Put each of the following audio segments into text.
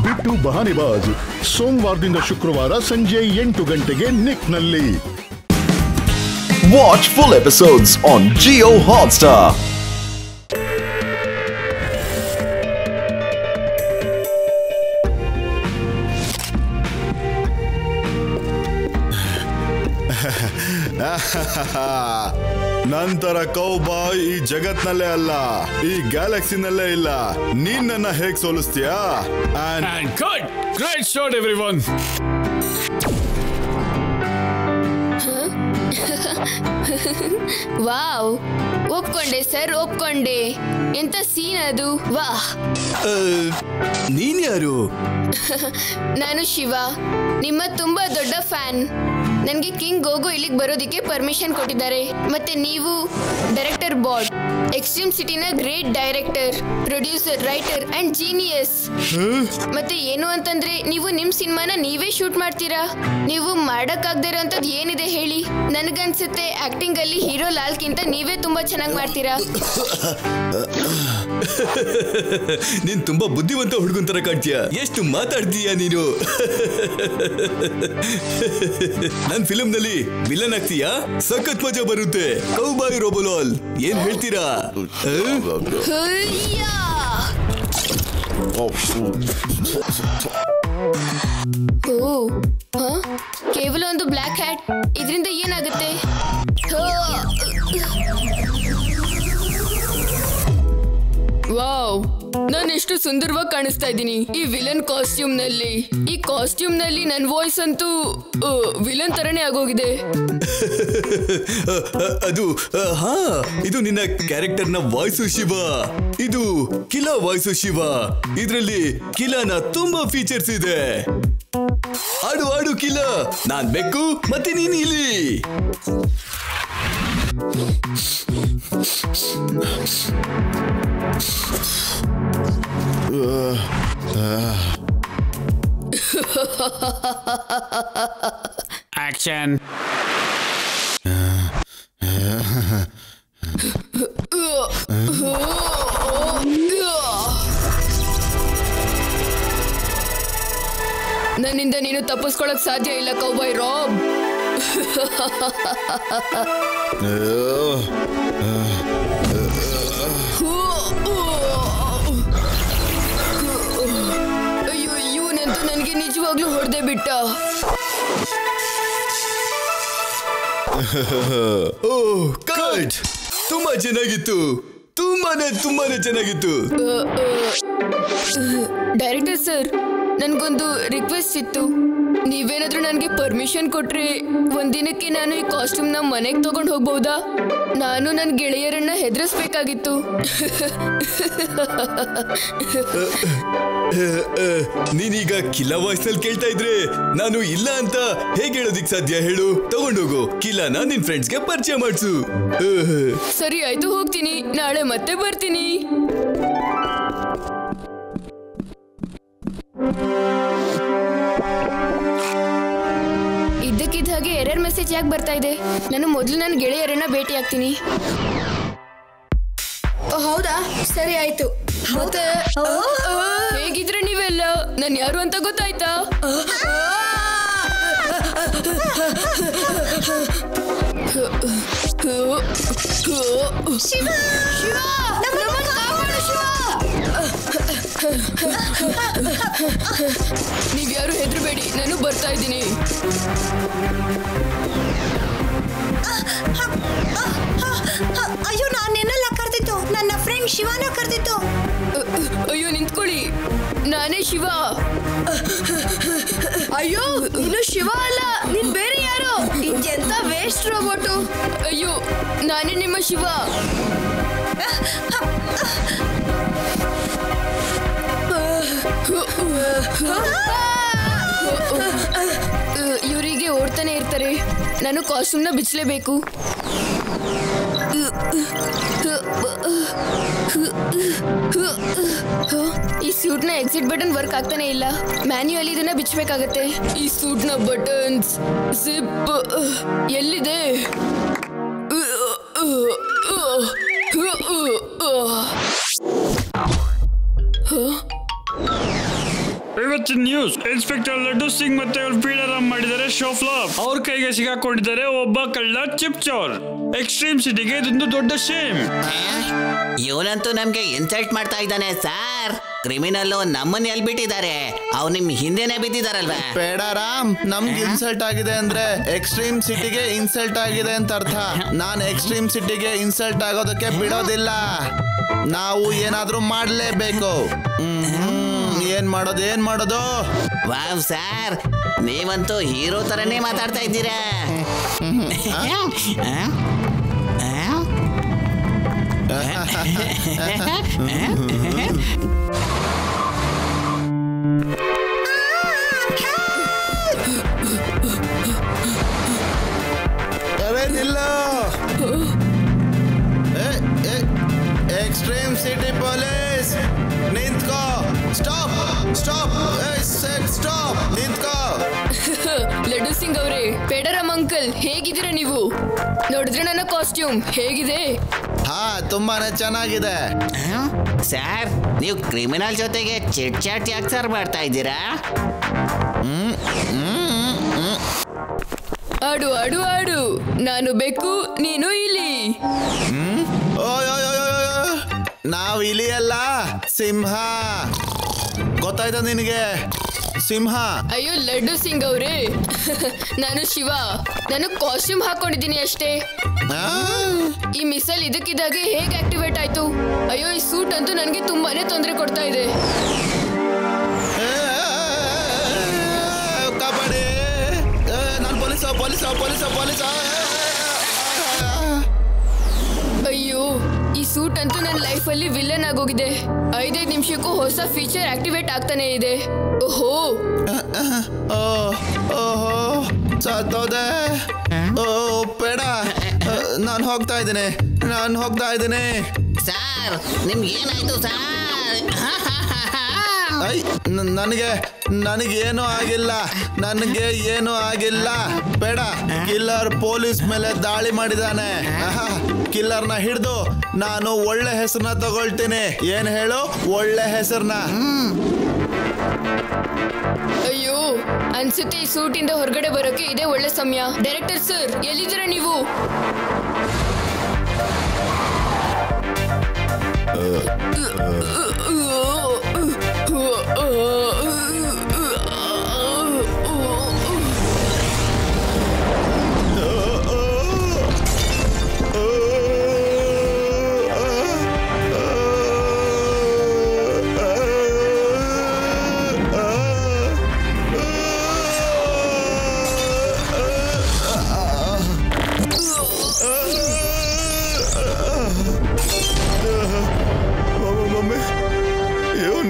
ಬಿಟ್ಟು ಬಹಾನಿಬಾಜ್ ಸೋಮವಾರದಿಂದ ಶುಕ್ರವಾರ ಸಂಜೆ 8 ಗಂಟೆಗೆ ನಿಕ್ನಲ್ಲಿ. Watch full episodes on Jio Hotstar. ನಂತರ ಕೌಬಾಯ್ ಈ ಜಗತ್ನಲ್ಲೇ ಅಲ್ಲ, ಈ ಗ್ಯಾಲಕ್ಸಿನಲ್ಲೇ ಇಲ್ಲ. ನೀನ್ ನನ್ನ ಹೇಗ್ ಸೋಲಿಸ್ತೀಯಾ? And cut! Great shot, everyone! Wow, ಒಪ್ಕೊಂಡೆ ಸರ್, ಒಪ್ಕೊಂಡೆ. ಎಂತ ಸೀನ್ ಅದು, ವಾಹ್. ನೀನ್ ಯಾರು? ನಾನು ಶಿವ, ನಿಮ್ಮ ತುಂಬಾ ದೊಡ್ಡ ಫ್ಯಾನ್. ನನಗೆ ಕಿಂಗ್ ಗೋಗೋ ಇಲ್ಲಿಗೆ ಬರೋದಕ್ಕೆ ಪರ್ಮಿಷನ್ ಕೊಟ್ಟಿದ್ದಾರೆ. ಮತ್ತೆ ನೀವು ಡೈರೆಕ್ಟರ್ ಬಾಡ್, ಎಕ್ಸ್ಟ್ರೀಮ್ ಸಿಟಿನ great director, producer, writer and genius. ಮತ್ತೆ ಏನು ಅಂತಂದ್ರೆ ನೀವು ನಿಮ್ ಸಿನಿಮಾನ ನೀವೇ ಶೂಟ್ ಮಾಡ್ತೀರಾ. ನೀವು ಮಾಡಕ್ಕಾಗದೇ ಇರೋಂಥದ್ದು ಏನಿದೆ ಹೇಳಿ? ನನಗನ್ಸುತ್ತೆ ಆಕ್ಟಿಂಗ್ ಅಲ್ಲಿ ಹೀರೋ ಲಾಲ್ಗಿಂತ ನೀವೇ ತುಂಬಾ ಚೆನ್ನಾಗಿ ಮಾಡ್ತೀರಾ. ನೀನ್ ತುಂಬಾ ಬುದ್ಧಿವಂತ ಹುಡುಗನ್ ತರ ಕಾಣ್ತೀಯ. ಎಷ್ಟು ಮಾತಾಡ್ತೀಯ ನೀನು? ನನ್ ಫಿಲ್ಮ್ ನಲ್ಲಿ ವಿಲನ್ ಆಗ್ತೀಯಾ? ಸಖತ್ ಮಜಾ ಬರುತ್ತೆ. ಕೌಬಾಯ್ ರೋಬೋಲಾಲ್, ಏನ್ ಹೇಳ್ತೀರಾ? ಕೇವಲ ಒಂದು ಬ್ಲ್ಯಾಕ್ ಹ್ಯಾಟ್, ಇದರಿಂದ ಏನಾಗುತ್ತೆ? ವಾವ್, ನಾನು ಎಷ್ಟು ಸುಂದರವಾಗಿ ಕಾಣಿಸ್ತಾ ಇದ್ದೀನಿ ಈ ವಿಲನ್ ಕಾಸ್ಟ್ಯೂಮ್ ನಲ್ಲಿ. ಈ ಕಾಸ್ಟ್ಯೂಮ್ ನಲ್ಲಿ ನನ್ನ ವಾಯ್ಸ್ ಅಂತೂ ವಿಲನ್ ತರನೇ ಆಗೋಗಿದೆ. ಅದು ಇದು ನಿನ್ನ ಕ್ಯಾರೆಕ್ಟರ್ ನ ವಾಯ್ಸು ಶಿವ. ಇದು ಕಿಲಾ ವಾಯ್ಸು ಶಿವ. ಇದ್ರಲ್ಲಿ ಕಿಲಾನ ತುಂಬಾ ಫೀಚರ್ಸ್ ಇದೆ. ಆಡು ಆಡು ಕಿಲಾ, ನಾನ್ ಬೆಕ್ಕು ಮತ್ತೆ ನೀನ್ ಇಲಿ. Action! ನನ್ನಿಂದ ನೀನು ತಪ್ಪಿಸ್ಕೊಳಕ್ ಸಾಧ್ಯ ಇಲ್ಲ ಕೌಬಾಯ್ ರಾಬ್. ಅಯ್ಯೋ, ಇವನಂತೂ ನನಗೆ ನಿಜವಾಗ್ಲೂ ಹೊಡೆದೇ ಬಿಟ್ಟ. ಕಟ್! ತುಂಬಾ ಚೆನ್ನಾಗಿತ್ತು, ತುಂಬಾನೇ ಚೆನ್ನಾಗಿತ್ತು. ಡೈರೆಕ್ಟರ್ ಸರ್, ನನ್ಗೊಂದು ರಿಕ್ವೆಸ್ಟ್ ಇತ್ತು. ನೀವೇನಾದ್ರೂ ನನಗೆ ಪರ್ಮಿಷನ್ ಕೊಟ್ರೆ ಒಂದಿನಕ್ಕೆ ನಾನು ಈ ಕಾಸ್ಟ್ಯೂಮ್ ನ ಮನೆಗೆ ತಗೊಂಡು ಹೋಗ್ಬಹುದಾ? ನಾನು ನನ್ನ ಗೆಳೆಯರನ್ನ ಹೆದರಿಸ್ಬೇಕಾಗಿತ್ತು. ನೀನೀಗ ಕಿಲಾ ವಾಯ್ಸ್ ನಲ್ಲಿ ಕೇಳ್ತಾ ಇದ್ರೆ ನಾನು ಇಲ್ಲ ಅಂತ ಹೇಗೆ ಹೇಳೋದಿಕ್ ಸಾಧ್ಯ ಹೇಳು? ತಗೊಂಡೋಗು, ಕಿಲಾನ ನಿನ್ ಫ್ರೆಂಡ್ಸ್ಗೆ ಪರಿಚಯ ಮಾಡ್ಸು. ಸರಿ ಆಯ್ತು, ಹೋಗ್ತೀನಿ. ನಾಳೆ ಮತ್ತೆ ಬರ್ತೀನಿ. ಇದ್ದಕ್ಕಿದ್ದ ಹಾಗೆ ಎರರ್ ಮೆಸೇಜ್ ಯಾಕೆ ಬರ್ತಾ ಇದೆ? ನಾನು ಮೊದಲು ನನ್ನ ಗೆಳೆಯರನ್ನ ಭೇಟಿ ಆಗ್ತೀನಿ. ಹೌದಾ, ಸರಿ ಆಯ್ತು. ಮತ್ತೆ ಹೇಗಿದ್ರೆ ನೀವೆಲ್ಲ ನಾನು ಯಾರು ಅಂತ ಗೊತ್ತಾಯ್ತಾ? ಶಿವ, ನೀವ್ಯಾರು ಹೆದರಬೇಡಿ, ನಾನು ಬರ್ತಾ ಇದ್ದೀನಿ. ಅಯ್ಯೋ, ನಾನೆಲ್ಲ ಕರೆದಿತ್ತು, ನನ್ನ ಫ್ರೆಂಡ್ ಶಿವನ ಕರೆದಿತ್ತು. ಅಯ್ಯೋ, ನಿಂತ್ಕೊಳ್ಳಿ, ನಾನೇ ಶಿವ. ಅಯ್ಯೋ, ನೀನು ಶಿವ ಅಲ್ಲ, ನೀನ್ ಬೇರೆ ಯಾರು? ಇದೆಂತ ವೇಸ್ಟ್ ರೋಬೋಟು. ಅಯ್ಯೋ, ನಾನೇ ನಿಮ್ಮ ಶಿವ. ಇವರಿಗೆ ಓಡ್ತಾನೆ ಇರ್ತಾರೆ. ನಾನು ಕಾಸ್ಟ್ಯೂಮ್ನ ಬಿಚ್ಚಲೇಬೇಕು. ಈ ಸೂಟ್ನ ಎಕ್ಸಿಟ್ ಬಟನ್ ವರ್ಕ್ ಆಗ್ತಾನೆ ಇಲ್ಲ. ಮ್ಯಾನ್ಯುಯಲಿ ಇದನ್ನ ಬಿಚ್ಚಬೇಕಾಗತ್ತೆ. ಈ ಸೂಟ್ನ ಬಟನ್ಸ್, ಜಿಪ್ ಎಲ್ಲಿದೆ? ಇವತ್ತಿನ ನ್ಯೂಸ್ ಇನ್ಸ್ಪೆಕ್ಟರ್ ಲಡ್ಡು ಸಿಂಗ್ ಮತ್ತೆ ಅವ್ರ ಪೀಡರಾಮ್ ಮಾಡಿದ್ದಾರೆ ಶೋ ಫ್ಲಾಪ್. ಅವ್ರ ಕೈಗೆ ಸಿಗಾಕೊಂಡಿದ್ದಾರೆ ಒಬ್ಬ ಕಳ್ಳ ಚಿಪ್ ಚೋರ್. ಎಕ್ಸ್ಟ್ರೀಮ್ ಸಿಟಿಗೆ ಇದೊಂದು ದೊಡ್ಡ ಶೇಮ್. ಇವನಂತೂ ನಮ್ಗೆ ಇನ್ಸಲ್ಟ್ ಮಾಡ್ತಾ ಇದ್ದಾನೆ ಸರ್. ಕ್ರಿಮಿನಲ್ ನಮ್ಮನ್ನ ಎಲ್ಲಿ ಬಿಟ್ಟಿದ್ದಾರೆ? ಅವ್ರು ನಿಮ್ ಹಿಂದೆನೆ ಬಿದ್ದಿದಾರಲ್ವಾ? ಬೇಡಾರಾಮ್, ನಮ್ಗೆ ಇನ್ಸಲ್ಟ್ ಆಗಿದೆ ಅಂದ್ರೆ ಎಕ್ಸ್ಟ್ರೀಮ್ ಸಿಟಿಗೆ ಇನ್ಸಲ್ಟ್ ಆಗಿದೆ ಅಂತ ಅರ್ಥ. ನಾನ್ ಎಕ್ಸ್ಟ್ರೀಮ್ ಸಿಟಿಗೆ ಇನ್ಸಲ್ಟ್ ಆಗೋದಕ್ಕೆ ಬಿಡೋದಿಲ್ಲ. ನಾವು ಏನಾದ್ರೂ ಮಾಡ್ಲೇಬೇಕು. ಏನ್ ಮಾಡೋದು? ವಾವ್ ಸರ್, ನೀವಂತೂ ಹೀರೋ ತರನೇ ಮಾತಾಡ್ತಾ ಇದ್ದೀರಾ. ಅರೆ ನಿಲ್ಲೋ. ಎಕ್ಸ್ಟ್ರೀಮ್ ಸಿಟಿ ಪೊಲೀಸ್ ನಿಂತ್ಕೋ. ಸ್ಟಾಪ್ ಸ್ಟಾಪ್ ಸ್ಟಾಪ್, ನಿಂತ್ಕೋ. ಲಡ್ಡು ಸಿಂಗ್ ಅವರೇ, ಪೇಡರಾಮ್ ಅಂಕಲ್, ಹೇಗಿದ್ದೀರಾ ನೀವು? ನೋಡಿದ್ರೆ ನನ್ನ ಕಾಸ್ಟ್ಯೂಮ್ ಹೇಗಿದೆ? ಹಾ, ತುಂಬಾನೇ ಚೆನ್ನಾಗಿದೆ. ಸರ್, ನೀವು ಕ್ರಿಮಿನಲ್ ಜೊತೆಗೆ ಚಿಟ್ ಚಾಟ್ ಯಾಕೆ ಸರ್ ಮಾಡ್ತಾ ಇದ್ದೀರಾ? ಆಡು ಆಡು ಆಡು, ನಾನು ಬೇಕು ನೀನು ಇಲಿ. ನಾವ್ ಇಲಿ ಅಲ್ಲ, ಸಿಂಹ. ಗೊತ್ತಾಯ್ತಾ ನಿನಗೆ? ಸಿಂಹ. ಅಯ್ಯೋ ಲಡ್ಡು ಸಿಂಗ್ ಅವರೇ, ನಾನು ಶಿವ. ನಾನು ಕಾಸ್ಟ್ಯೂಮ್ ಹಾಕೊಂಡಿದ್ದೀನಿ ಅಷ್ಟೇ. ಈ ಮಿಸಲ್ ಇದಕ್ಕಿದ್ದಾಗೆ ಹೇಗೆ ಆಕ್ಟಿವೇಟ್ ಆಯ್ತು? ಅಯ್ಯೋ, ಈ ಸೂಟ್ ಅಂತೂ ನನಗೆ ತುಂಬಾನೇ ತೊಂದರೆ ಕೊಡ್ತಾ ಇದೆ. ಕಬಡ್ಡಿ. ನಾನು ಪೊಲೀಸ. ಅಯ್ಯೋ, ಈ ಸೂಟ್ ಅಂತೂ ನನ್ನ ಲೈಫಲ್ಲಿ ವಿಲನ್ ಆಗೋಗಿದೆ. 5 ನಿಮಿಷಕ್ಕೂ ಹೊಸ ಫೀಚರ್ ಆಕ್ಟಿವೇಟ್ ಆಗ್ತಾನೆ ಇದೆ. ಓಹೋ ಸತ್ತೋದೆ. ಬೇಡ, ನಾನು ಹೋಗ್ತಾ ಇದ್ದೀನಿ. ಸರ್, ನಿಮ್ಗೆ ಏನಾಯ್ತು ಸರ್? ನನಗೇನು ಆಗಿಲ್ಲ. ಬೇಡ, ಕಿಲ್ಲರ್ ಪೊಲೀಸ್ ಮೇಲೆ ದಾಳಿ ಮಾಡಿದಾನೆ. ಕಿಲ್ಲರ್ನ ಹಿಡಿದು ನಾನು ಒಳ್ಳೆ ಹೆಸರನ್ನ ತಗೊಳ್ತೀನಿ. ಏನ್ ಹೇಳು? ಒಳ್ಳೆ ಹೆಸರನ್ನ. ಅಯ್ಯೋ, ಅನ್ಸುತ್ತೆ ಈ ಸೂಟಿಂದ ಹೊರಗಡೆ ಬರೋಕೆ ಇದೇ ಒಳ್ಳೆ ಸಮಯ. ಡೈರೆಕ್ಟರ್ ಸರ್, ಎಲ್ಲಿದ್ದೀರಾ ನೀವು?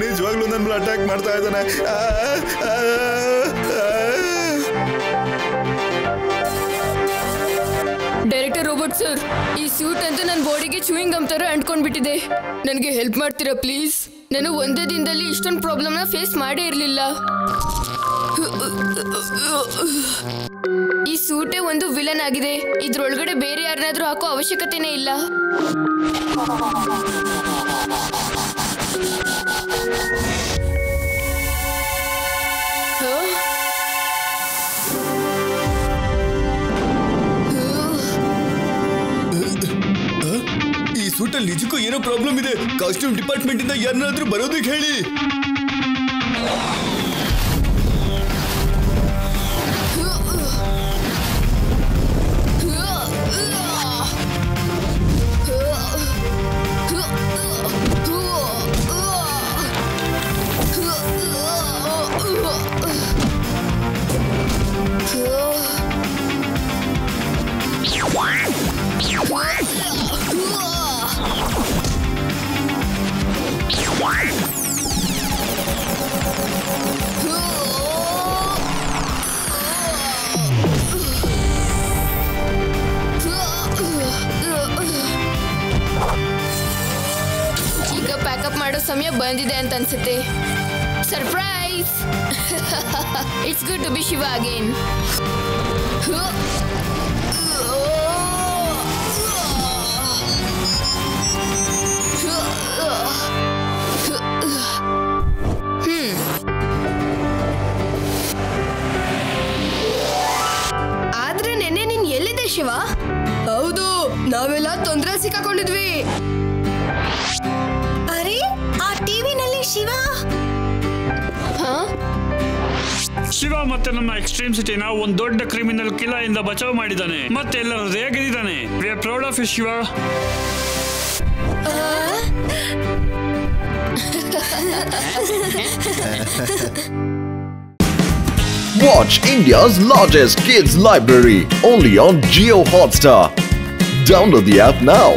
ನಿಜವಾಗ್ಲೂ ನನ್ನ ಮೇಲೆ ಅಟ್ಯಾಕ್ ಮಾಡ್ತಾ ಇದ್ದಾನೆ. ಡೈರೆಕ್ಟರ್ ರೋಬೋಟ್ ಸರ್, ಈ ಸೂಟ್ ಅಂತೂ ನನ್ನ ಬಾಡಿಗೆ ಚೂಯಿಂಗ್ ಗಮ್ ತರ ಅಂಟ್ಕೊಂಡ್ಬಿಟ್ಟಿದೆ. ನನಗೆ ಹೆಲ್ಪ್ ಮಾಡ್ತೀರಾ ಪ್ಲೀಸ್? ನಾನು ಒಂದೇ ದಿನದಲ್ಲಿ ಇಷ್ಟೊಂದು ಪ್ರಾಬ್ಲಮ್ನ ಫೇಸ್ ಮಾಡೇ ಇರಲಿಲ್ಲ. ಈ ಸೂಟೇ ಒಂದು ವಿಲನ್ ಆಗಿದೆ. ಇದ್ರೊಳಗಡೆ ಬೇರೆ ಯಾರನ್ನಾದ್ರೂ ಹಾಕೋ ಅವಶ್ಯಕತೆನೇ ಇಲ್ಲ. ಈ ಸೂಟಲ್ಲಿ ನಿಜಕ್ಕೂ ಏನೋ ಪ್ರಾಬ್ಲಮ್ ಇದೆ. ಕಾಸ್ಟ್ಯೂಮ್ ಡಿಪಾರ್ಟ್ಮೆಂಟ್ ಇಂದ ಯಾರನ್ನಾದ್ರೂ ಬರೋದಕ್ಕೆ ಹೇಳಿ. ಈಗ ಪ್ಯಾಕಪ್ ಮಾಡೋ ಸಮಯ ಬಂದಿದೆ ಅಂತ ಅನ್ಸುತ್ತೆ. Surprise! It's good to be Shiva again. ಸಿಕ್ಕಾಕೊಂಡಿದ್ವಿ. ಅರೆ ಆ ಟಿವಿನಲ್ಲಿ ಶಿವ. ಶಿವ ಮತ್ತೆ ನಮ್ಮ ಎಕ್ಸ್ಟ್ರೀಮ್ ಸಿಟಿನ ಒಂದ್ ದೊಡ್ಡ ಕ್ರಿಮಿನಲ್ ಕಿಲಾ ಇಂದ ಬಚಾವ್ ಮಾಡಿದ್ದಾನೆ ಮತ್ತೆ ಎಲ್ಲರ ಹೃದಯ ಗೆದ್ದಿದ್ದಾನೆ. We are proud of you Shiva. Watch India's largest kids library only on Jio Hotstar. Download the app now.